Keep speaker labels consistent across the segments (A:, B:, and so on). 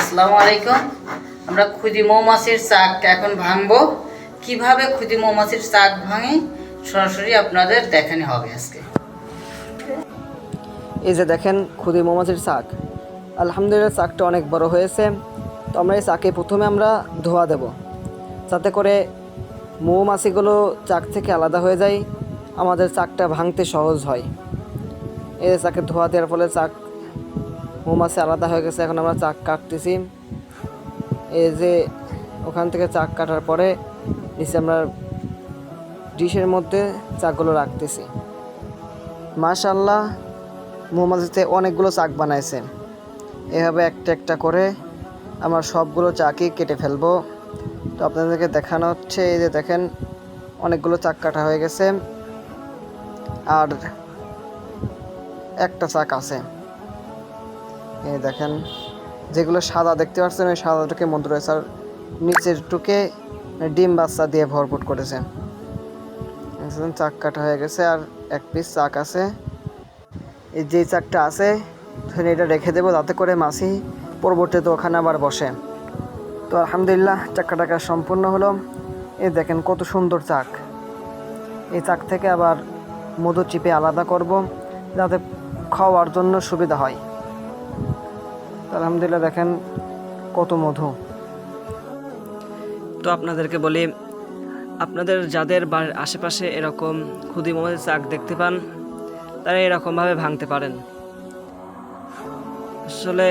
A: আসসালামু আলাইকুম। আমরা খুদি মৌমাছির চাক এখন ভাঙবো। কিভাবে খুদি মৌমাছির চাক ভাঙি সরাসরি আপনাদের দেখানো হবে আজকে।
B: এই যে দেখেন খুদি মৌমাছির চাক। আলহামদুলিল্লাহ চাকটা অনেক বড় হয়েছে। তো আমরা এই চাকে প্রথমে আমরা ধোয়া দেব, যাতে করে মৌমাছিগুলো চাক থেকে আলাদা হয়ে যায়, আমাদের চাকটা ভাঙতে সহজ হয়। এই যে চাকে ধোয়া দেওয়ার ফলে চাক মৌমাছি আলাদা হয়ে গেছে। এখন আমরা চাক কাটতেছি। এই যে ওখান থেকে চাক কাটার পরে নিচে আমরা ডিশের মধ্যে চাকগুলো রাখতেছি। মাশাআল্লাহ, মৌমাছিতে অনেকগুলো চাক বানাইছে। এভাবে একটা একটা করে আমরা সবগুলো চাকই কেটে ফেলবো। তো আপনাদেরকে দেখানো হচ্ছে, এই যে দেখেন অনেকগুলো চাক কাটা হয়ে গেছে, আর একটা চাক আছে। এই দেখেন যেগুলো সাদা দেখতে পাচ্ছেন, ওই সাদাটুকে মধ্যে রয়েছে, আর নিচের টুকে ডিম বাচ্চা দিয়ে ভরপুর করেছে। চাক কাটা হয়ে গেছে, আর এক পিস চাক আছে। এই যে চাকটা আছে এটা রেখে দেবো, যাতে করে মাছি পরবর্তীতে ওখানে আবার বসে। তো আলহামদুলিল্লাহ চাক কাটা সম্পূর্ণ হলো। এই দেখেন কত সুন্দর চাক। এই চাক থেকে আবার মধু চিপে আলাদা করব, যাতে খাওয়ার জন্য সুবিধা হয়। আলহামদুলিল্লাহ দেখেন কত মধু। তো আপনাদেরকে বলি, আপনাদের যাদের আশেপাশে এরকম খুদি মৌমাছির চাক দেখতে পান, তারা এরকমভাবে ভাঙতে পারেন। আসলে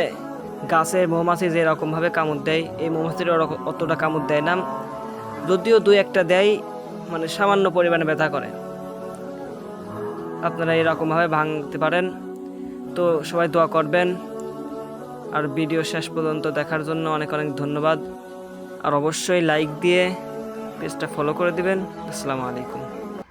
B: গাছের মৌমাছি যেরকমভাবে কামড় দেয়, এই মৌমাছির অতটা কামড় দেয় না, যদিও দুই একটা দেয়, মানে সামান্য পরিমাণে ব্যথা করে। আপনারা এরকমভাবে ভাঙতে পারেন। তো সবাই দোয়া করবেন, আর ভিডিও শেষ পর্যন্ত দেখার জন্য অনেক অনেক ধন্যবাদ। আর অবশ্যই লাইক দিয়ে পেজটা ফলো করে দিবেন। আসসালামু আলাইকুম।